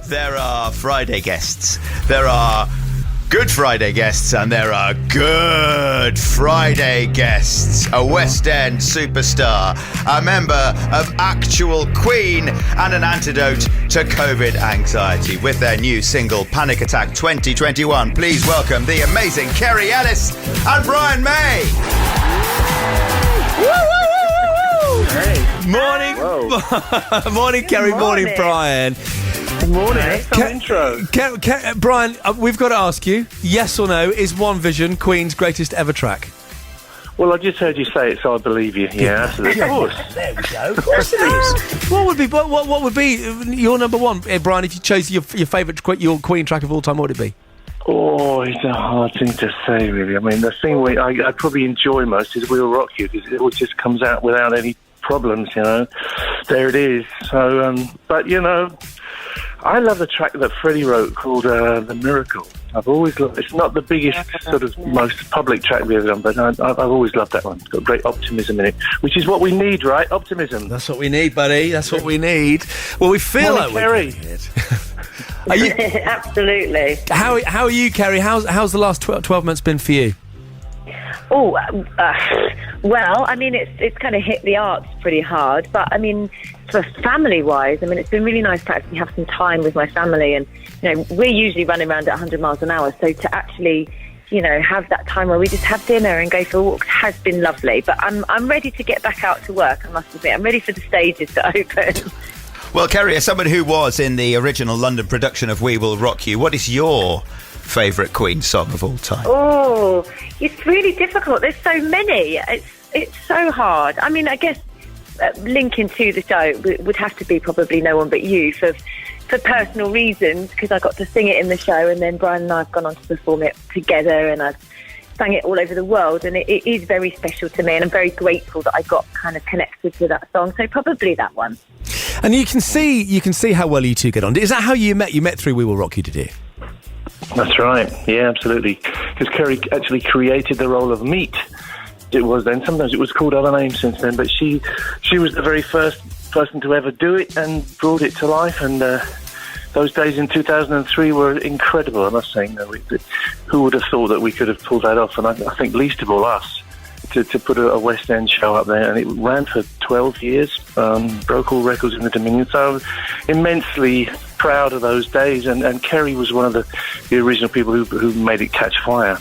There are Friday guests. There are Good Friday guests, and there are Good Friday guests. A West End superstar, a member of actual Queen, and an antidote to COVID anxiety with their new single, Panic Attack 2021. Please welcome the amazing Kerry, Ellis, and Brian May. Hey. Morning. Morning, Kerry. Morning, Brian. Good morning. Intro. Brian, we've got to ask you, yes or no, is One Vision Queen's greatest ever track? Well, I just heard you say it, so I believe you. Yeah, absolutely. Of course. There we go. Of course it is. What would be your number one, Brian, if you chose your favourite, your Queen track of all time, what would it be? Oh, it's a hard thing to say, really. I mean, the thing I probably enjoy most is We'll Rock You, because it all just comes out without any problems, you know. There it is. So, but, you know, I love the track that Freddie wrote called The Miracle. I've always loved it. It's not the biggest, sort of most public track we've ever done, but I've always loved that one. It's got great optimism in it, which is what we need, right? Optimism. That's what we need, buddy. That's what we need. Well, we feel like we're getting it. Are you, absolutely. How are you, Kerry? How's the last 12 months been for you? Oh, well, I mean, it's kind of hit the arts pretty hard, but I mean, for family-wise, I mean, it's been really nice to actually have some time with my family, and you know, we're usually running around at 100 miles an hour, so to actually, you know, have that time where we just have dinner and go for walks has been lovely. But I'm ready to get back out to work. I must admit, I'm ready for the stages to open. Well, Kerry, as someone who was in the original London production of We Will Rock You, what is your favourite Queen song of all time? Oh, it's really difficult. There's so many. It's so hard. I mean, I guess linking to the show would have to be probably No One But You for personal reasons, because I got to sing it in the show, and then Brian and I have gone on to perform it together, and I've sang it all over the world, and it is very special to me, and I'm very grateful that I got kind of connected to that song. So probably that one. And you can see how well you two get on. Is that how you met? You met through We Will Rock You, did you? That's right. Yeah, absolutely. Because Kerry actually created the role of Meat. It was then. Sometimes it was called other names since then, but she was the very first person to ever do it and brought it to life. And those days in 2003 were incredible, I must say. You know, who would have thought that we could have pulled that off? And I think least of all us, to put a West End show up there. And it ran for 12 years, broke all records in the Dominion. So I was immensely proud of those days. And Kerry was one of the original people who made it catch fire.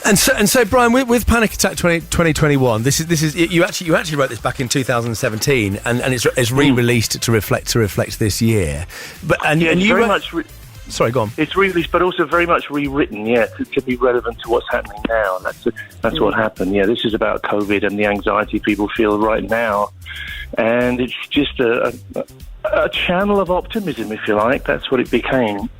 And so, Brian, with Panic Attack 2021, this is you actually wrote this back in 2017, and it's re-released to reflect this year. Sorry, go on. It's released, but also very much rewritten, to be relevant to what's happening now. And that's what happened. Yeah, this is about COVID and the anxiety people feel right now, and it's just a channel of optimism, if you like. That's what it became.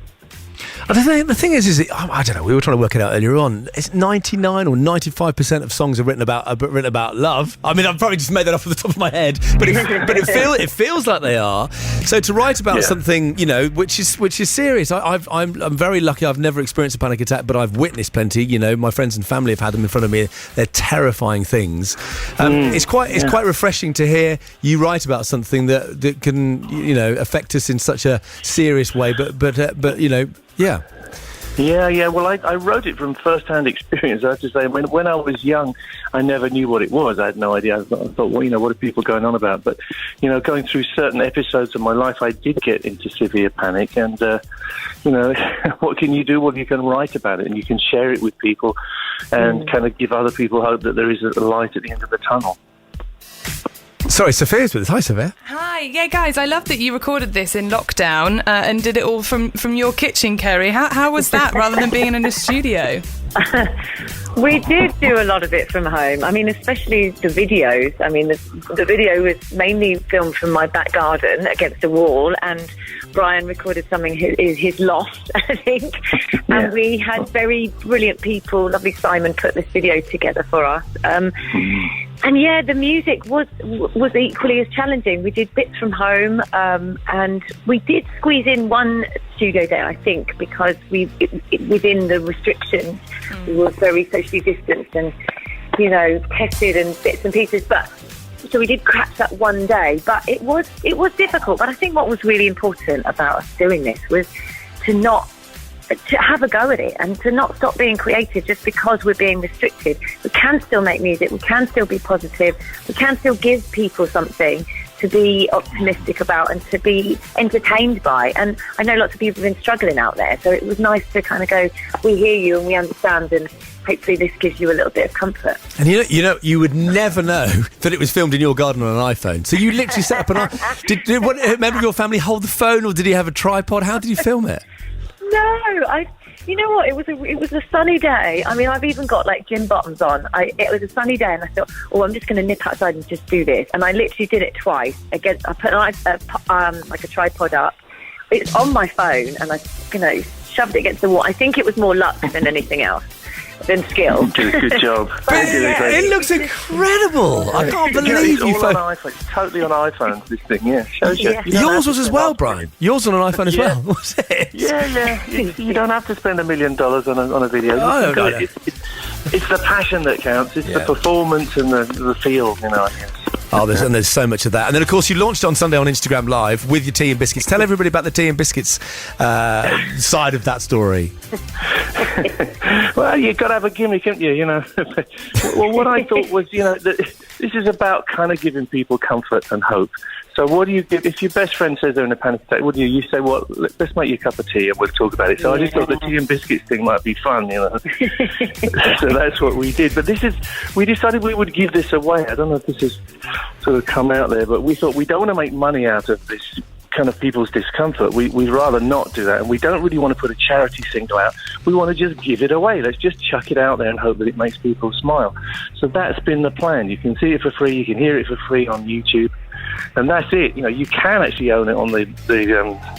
The thing is I don't know. We were trying to work it out earlier on. It's 99 or 95% of songs are written about love. I mean, I've probably just made that off the top of my head, but it feels like they are. So to write about something, you know, which is serious. I'm very lucky. I've never experienced a panic attack, but I've witnessed plenty. You know, my friends and family have had them in front of me. They're terrifying things. It's quite refreshing to hear you write about something that can, you know, affect us in such a serious way. But you know. Yeah. Well, I wrote it from first-hand experience. I have to say, when I was young, I never knew what it was. I had no idea. I thought, well, you know, what are people going on about? But, you know, going through certain episodes of my life, I did get into severe panic. And, you know, what can you do? Well, you can write about it, and you can share it with people and kind of give other people hope that there is a light at the end of the tunnel. Sorry, Sophia's with us. Hi, Sophia. Hi. Yeah, guys, I love that you recorded this in lockdown and did it all from your kitchen, Kerry. How was that, rather than being in a studio? We did do a lot of it from home. I mean, especially the videos. I mean, the video was mainly filmed from my back garden against a wall, and Brian recorded something in his loft, I think. And we had very brilliant people. Lovely Simon put this video together for us. And yeah, the music was equally as challenging. We did bits from home, and we did squeeze in one studio day, I think, because within the restrictions, we were very socially distanced and, you know, tested and bits and pieces. But So we did scratch that one day, but it was difficult. But I think what was really important about us doing this was to have a go at it and to not stop being creative just because we're being restricted. We can still make music, we can still be positive, we can still give people something to be optimistic about and to be entertained by. And I know lots of people have been struggling out there, so it was nice to kind of go, we hear you and we understand, and hopefully this gives you a little bit of comfort. And you would never know that it was filmed in your garden on an iPhone. So you literally set up an iPhone. Did a member of your family hold the phone, or did he have a tripod? How did you film it? No, you know what? It was a sunny day. I mean, I've even got like gym bottoms on. It was a sunny day, and I thought, I'm just going to nip outside and just do this. And I literally did it twice. Again, I put like a tripod up. It's on my phone, and I, shoved it against the wall. I think it was more luck than anything else. Than skill. Good job. It looks incredible. I can't believe you all on iPhone. It's totally on iPhone, this thing, yeah. Shows you. Yeah. Yours was as well, Brian. Yours on an iPhone as well, was it? Yeah. You don't have to spend $1 million on a video. No. It's the passion that counts. It's the performance and the feel, I guess. Oh, there's so much of that. And then, of course, you launched on Sunday on Instagram Live with your tea and biscuits. Tell everybody about the tea and biscuits side of that story. Well, you've got to have a gimmick, haven't you? Well, what I thought was, that this is about kind of giving people comfort and hope. So what do you give if your best friend says they're in a panic attack? What do you say? Well, let's make you a cup of tea and we'll talk about it. So I just thought the tea and biscuits thing might be fun, So that's what we did. But we decided we would give this away. I don't know if this has sort of come out there, but we thought we don't want to make money out of this kind of people's discomfort. We'd rather not do that, and we don't really want to put a charity single out. We want to just give it away. Let's just chuck it out there and hope that it makes people smile. So that's been the plan. You can see it for free, you can hear it for free on YouTube, and that's it. You can actually own it on the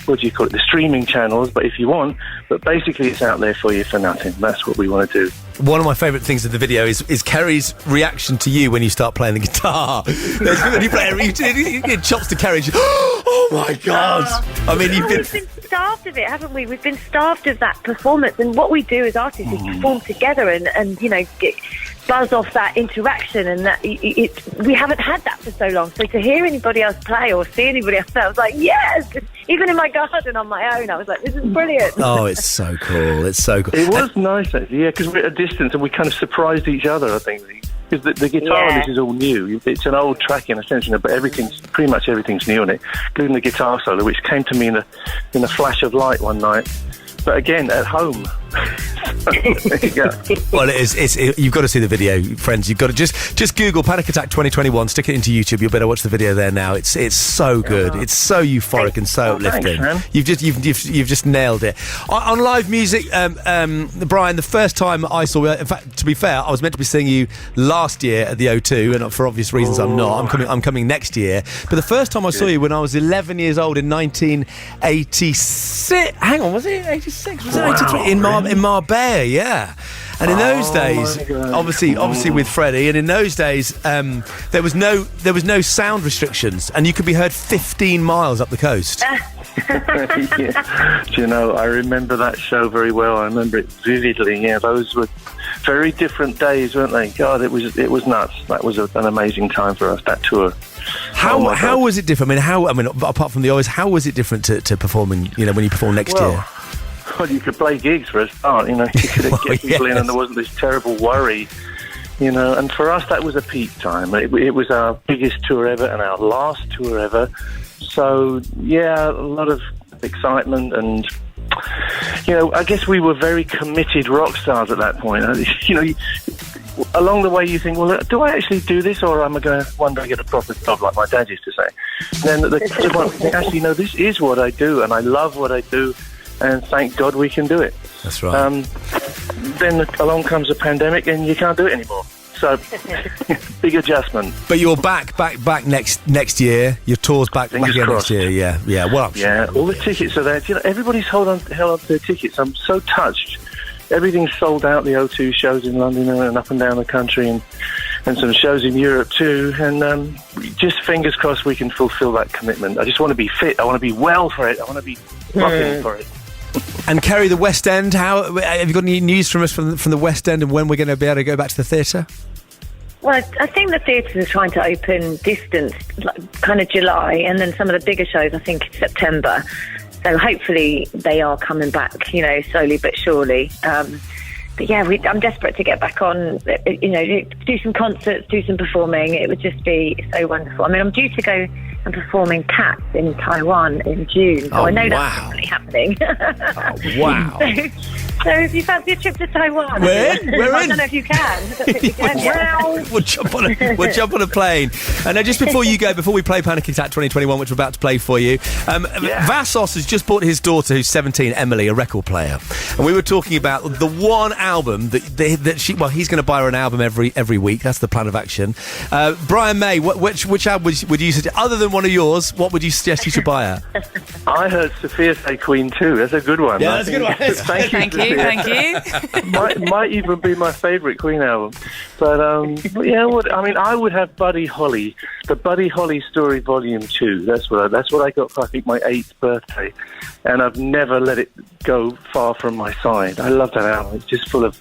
what do you call it, the streaming channels, but if you want, but basically it's out there for you for nothing. That's what we want to do. One of my favourite things of the video is Kerry's reaction to you when you start playing the guitar. When you play it chops to Kerry. Oh my God! I mean, we've been starved of it, haven't we? We've been starved of that performance, and what we do as artists is perform together and get buzz off that interaction, and that we haven't had that for so long. So to hear anybody else play or see anybody else play, I was like, yes! Even in my garden on my own, I was like, this is brilliant. Oh, it's so cool. It's so cool. It was nice, actually, yeah, because we're at a distance and we kind of surprised each other, I think. Because the guitar on this is all new. It's an old track in a sense, but pretty much everything's new on it, including the guitar solo, which came to me in a flash of light one night. But again, at home. There you go. Well, you've got to see the video, friends. You've got to just Google Panic Attack 2021, stick it into YouTube. You'll better watch the video there now. It's so good. It's so euphoric and so uplifting. Thanks, You've just nailed it. On live music, Brian, the first time I saw, in fact, to be fair, I was meant to be seeing you last year at the O2, and for obvious reasons I'm not. I'm coming next year. But the first time I saw you when I was 11 years old in 1986. Hang on, was it 86? Was it 83? In Marbella, yeah. And in those days, obviously with Freddie, and in those days, there was no sound restrictions, and you could be heard 15 miles up the coast. Yeah. Do you know, I remember that show very well. I remember it vividly. Yeah, those were very different days, weren't they? God, it was nuts. That was an amazing time for us, that tour. How was it different? Apart from the always, how was it different to performing? When you perform next year. Well, you could play gigs for a start. You could get people in, and there wasn't this terrible worry. And for us, that was a peak time. It was our biggest tour ever and our last tour ever. So yeah, a lot of excitement, and I guess we were very committed rock stars at that point. Along the way you think, well, do I actually do this, or am I going to one day get a proper job like my dad used to say? And then actually, no, this is what I do, and I love what I do, and thank God we can do it. That's right. Then along comes a pandemic, and you can't do it anymore. So, big adjustment. But you're back next year. Your tour's back again next year. Yeah. Well, I'm sure. All the tickets are there. Everybody's held on to their tickets. I'm so touched. Everything's sold out. The O2 shows in London and up and down the country, and some shows in Europe too. And just fingers crossed we can fulfil that commitment. I just want to be fit. I want to be well for it. I want to be rocking for it. And Kerry, the West End, how have you got any news from us from the West End, and when we're going to be able to go back to the theatre? Well, I think the theatres are trying to open distance, kind of July, and then some of the bigger shows, I think, in September. So hopefully they are coming back, slowly but surely. But yeah, I'm desperate to get back on, do some concerts, do some performing. It would just be so wonderful. I mean, I'm due to go and perform in Cats in Taiwan in June. So I know that's definitely happening. Wow. So if you fancy a trip to Taiwan, we're I in. don't know if you can. I don't think you can yet. We'll jump on a plane. And just before you go, before we play Panic Attack 2021, which we're about to play for you, Vassos has just bought his daughter, who's 17, Emily, a record player. And we were talking about the one album that he's going to buy her an album every week. That's the plan of action. Brian May, which album would you suggest, other than one of yours, what would you suggest you should buy her? I heard Sophia say Queen too. That's a good one. Yeah, that's a good one. Thank you. Thank you. might even be my favourite Queen album. But I would have Buddy Holly, the Buddy Holly Story Volume 2. That's what I got for, I think, my 8th birthday, and I've never let it go far from my side. I love that album. It's just full of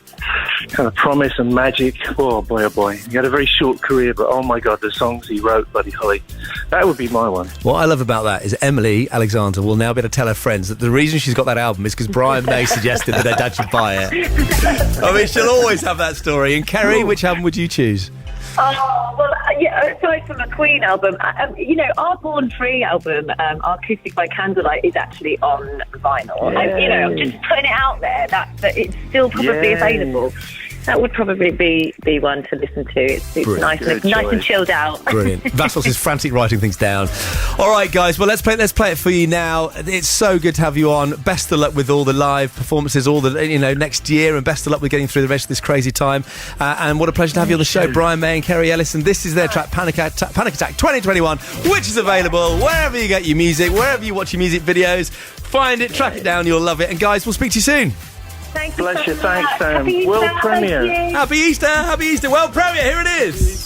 kind of promise and magic. Oh boy, oh boy. He had a very short career, but oh my God, the songs he wrote, Buddy Holly. That would be my one. What I love about that is Emily Alexander will now be able to tell her friends that the reason she's got that album is because Brian May suggested that her dad should buy it. I mean, she'll always have that story. And Kerry, which album would you choose? Aside from a Queen album, our Born Free album, our Acoustic by Candlelight, is actually on vinyl. Yeah. I'm just putting it out there that it's still probably available. That would probably be one to listen to. It's nice and chilled out. Brilliant. Vassos is frantic writing things down. All right, guys. Well, let's play it for you now. It's so good to have you on. Best of luck with all the live performances, all the next year, and best of luck with getting through the rest of this crazy time. And what a pleasure to have you on the show, Brian May and Kerry Ellis. And this is their track, Panic Attack 2021, which is available wherever you get your music, wherever you watch your music videos. Find it, track it down. You'll love it. And guys, we'll speak to you soon. Thank you. Bless you. So Thanks, much. Sam. Happy Easter. World premiere. Thank you. Happy Easter. Happy Easter. World premiere. Here it is.